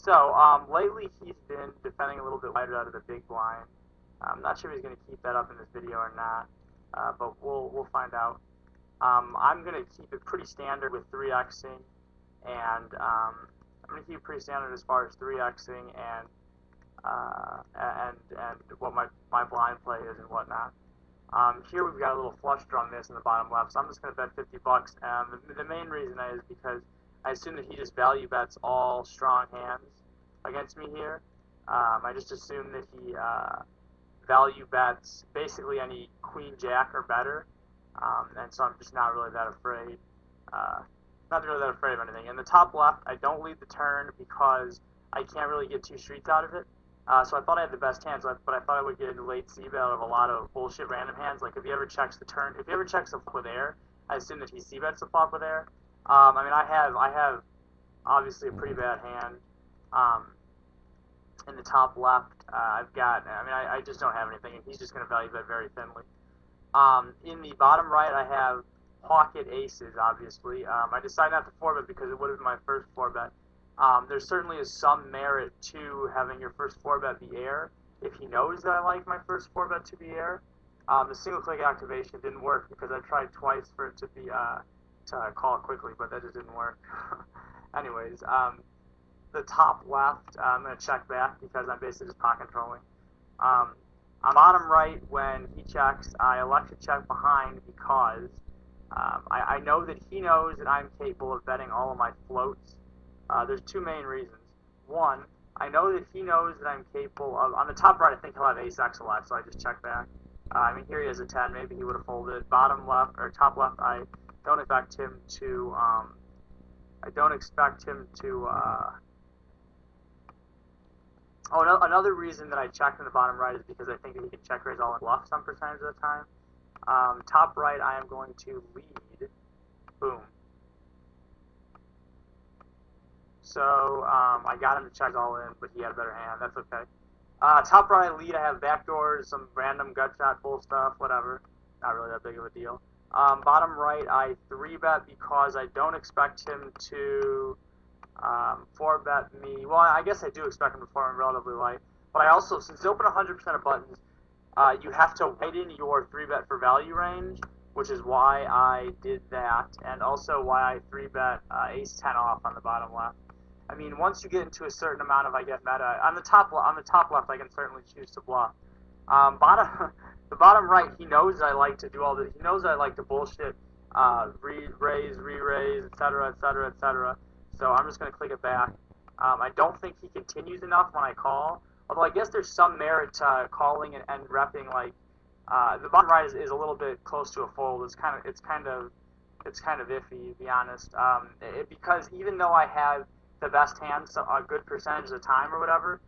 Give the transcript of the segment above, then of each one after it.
So, lately he's been defending a little bit wider out of the big blind. I'm not sure if he's going to keep that up in this video or not, but we'll find out. I'm going to keep it pretty standard with 3xing, and I'm going to keep it pretty standard as far as 3xing and what my blind play is and whatnot. Here we've got a little flush draw miss in the bottom left, so I'm just going to bet 50 bucks. The main reason is because I assume that he just value bets all strong hands against me here. I just assume that he value bets basically any queen jack or better, and so I'm just not really that afraid. Not really that afraid of anything. In the top left, I don't lead the turn because I can't really get two streets out of it. So I thought I had the best hands, but I thought I would get a late c-bet out of a lot of bullshit random hands. Like if he ever checks the turn, if he ever checks the flop with air, I assume that he c-bets the flop with air. I mean, I have obviously a pretty bad hand. In the top left, I've got, I just don't have anything, and he's just going to value bet very thinly. In the bottom right, I have pocket aces, obviously. I decided not to 4-bet because it would have been my first 4-bet. There certainly is some merit to having your first 4-bet be air if he knows that I like my first 4-bet to be air. The single click activation didn't work because I tried twice for it to be to call it quickly, but that just didn't work. Anyways, the top left, I'm going to check back because I'm basically just pot controlling. On bottom right, when he checks, I elect to check behind because I know that he knows that I'm capable of betting all of my floats. There's two main reasons. One, I know that he knows that I'm capable of, on the top right, I think he'll have ace x a lot, so I just check back. I mean, here he has a 10, maybe he would have folded. Bottom left, or top left, I don't expect him to, oh, no, another reason that I checked in the bottom right is because I think that he can check raise all in bluff some percentage of the time. Top right, I am going to lead. Boom. So, I got him to check all in, but he had a better hand. That's okay. Top right, I lead. I have backdoors, some random gut shot, bull stuff, whatever. Not really that big of a deal. Bottom right, I 3-bet because I don't expect him to 4-bet me. Well, I guess I do expect him to 4-bet relatively light. But I also, since they open 100% of buttons, you have to widen your 3-bet for value range, which is why I did that, and also why I 3-bet ace 10 off on the bottom left. I mean, once you get into a certain amount of, I guess, meta, on the top left, I can certainly choose to bluff. The bottom right, he knows that I like to do all this. He knows that I like to bullshit, raise, re-raise, etc., etc., etc. So I'm just going to click it back. I don't think he continues enough when I call, although I guess there's some merit to calling and repping. Like the bottom right is a little bit close to a fold. It's kind of iffy, to be honest. Because even though I have the best hand a good percentage of the time or whatever,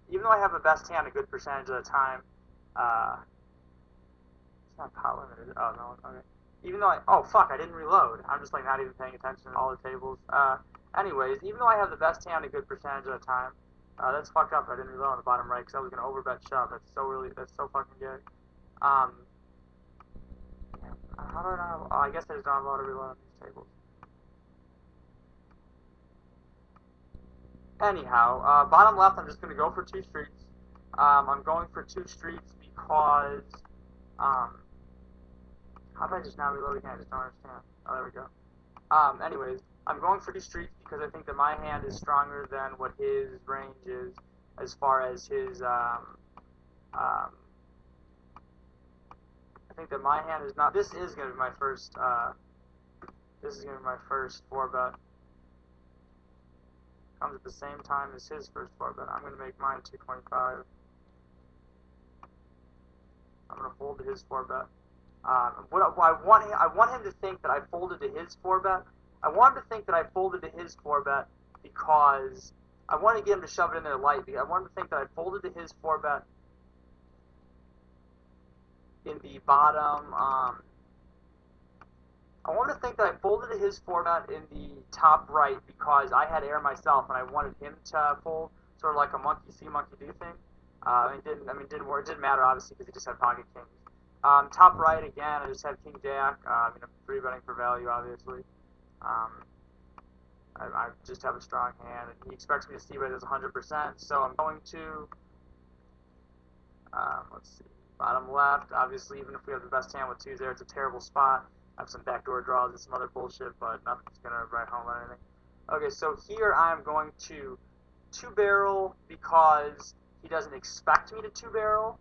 even though I have the best hand a good percentage of the time, it's not pot limited. Oh no, okay. Even though oh fuck, I didn't reload. I'm just like not even paying attention to all the tables. Anyways, even though I have the best hand a good percentage of the time, that's fucked up. I didn't reload on the bottom right because I was gonna overbet shove. That's so fucking good. How do I know? Oh, I guess I just don't have a lot of reload on these tables. Anyhow, bottom left, I'm just going to go for 2 streets. I'm going for 2 streets because, how did I just now reload again? I just don't understand. Oh, there we go. Anyways, I'm going for 2 streets because I think that my hand is stronger than what his range is as far as his, I think that my hand is not, this is going to be my first, 4-bet. Comes at the same time as his first 4-bet. I'm going to make mine 225. I'm going to fold to his 4-bet. I want him to think that I folded to his 4-bet. I want him to think that I folded to his 4-bet because I want to get him to shove it in there light. I want him to think that I folded to his 4-bet in the bottom. I want to think that I folded to his 4-bet in the top right because I had air myself and I wanted him to fold, sort of like a monkey see, monkey do thing. It didn't work. It didn't matter obviously because he just had pocket kings. Top right again, I just have king jack. I'm 3-betting for value obviously. I just have a strong hand, and he expects me to see bet as 100%. So I'm going to, let's see, bottom left. Obviously, even if we have the best hand with 2s there, it's a terrible spot. I have some backdoor draws and some other bullshit, but nothing's gonna write home on anything. Okay, so here I'm going to 2-barrel because he doesn't expect me to 2-barrel,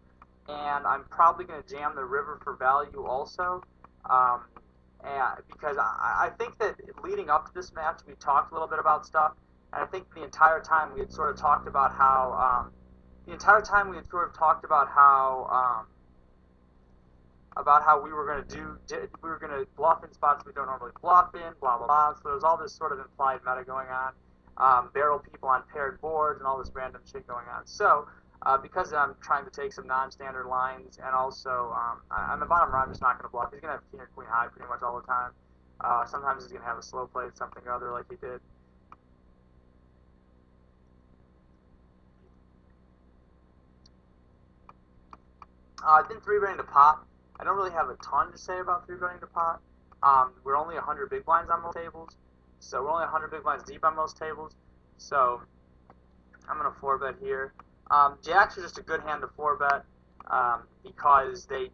and I'm probably going to jam the river for value also. And because I think that leading up to this match, we talked a little bit about stuff, and I think the entire time we had sort of talked about how we were going to bluff in spots we don't normally bluff in, blah blah blah. So there's all this sort of implied meta going on, barrel people on paired boards, and all this random shit going on. So because I'm trying to take some non-standard lines, and also on the bottom row, I'm just not going to bluff. He's going to have king or queen high pretty much all the time. Sometimes he's going to have a slow play, something or other like he did. I've been 3-betting to pot. I don't really have a ton to say about 3-betting to pot. We're only 100 big blinds on most tables, so we're only 100 big blinds deep on most tables. So I'm going to 4-bet here. Jacks are just a good hand to 4-bet because they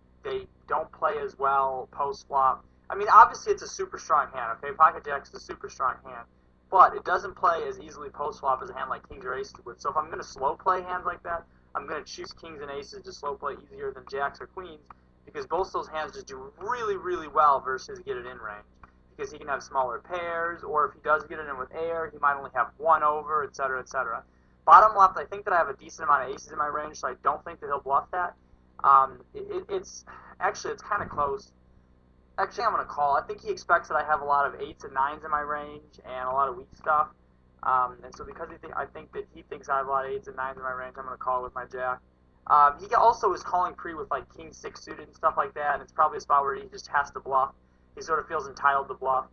don't play as well post-flop. I mean, obviously it's a super strong hand, okay? Pocket Jacks is a super strong hand, but it doesn't play as easily post-flop as a hand like Kings or Aces would. So if I'm going to slow play hands like that, I'm going to choose Kings and Aces to slow play easier than Jacks or Queens, because both those hands just do really, really well versus get it in range. Because he can have smaller pairs, or if he does get it in with air, he might only have 1 over, etc., etc. Bottom left, I think that I have a decent amount of aces in my range, so I don't think that he'll bluff that. It's kind of close. Actually, I'm going to call. I think he expects that I have a lot of 8s and 9s in my range and a lot of weak stuff. And so because I think that he thinks I have a lot of 8s and 9s in my range, I'm going to call with my jack. He also is calling pre with like king 6 suited and stuff like that, and it's probably a spot where he just has to bluff. He sort of feels entitled to bluff.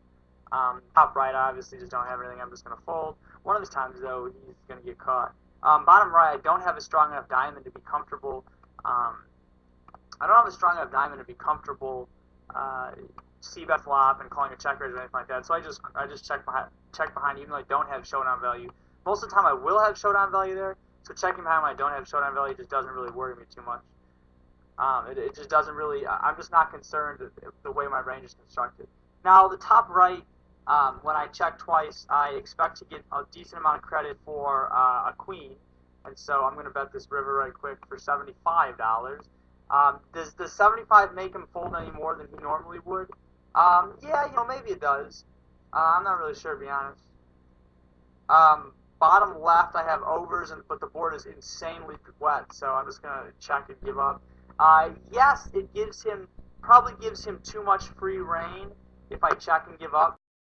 Top right, I obviously just don't have anything. I'm just going to fold. One of these times, though, he's going to get caught. Bottom right, I don't have a strong enough diamond to be comfortable. C-bet flop and calling a check raise or anything like that. So I just check behind even though I don't have showdown value. Most of the time I will have showdown value there, so checking behind when I don't have showdown value just doesn't really worry me too much. It just doesn't really, I'm just not concerned the way my range is constructed. Now the top right, when I check twice, I expect to get a decent amount of credit for a queen, and so I'm going to bet this river right quick for $75. Does 75 make him fold any more than he normally would? Yeah, maybe it does. I'm not really sure, to be honest. Bottom left, I have overs, but the board is insanely wet, so I'm just going to check and give up. Yes, it probably gives him too much free reign if I check and give up.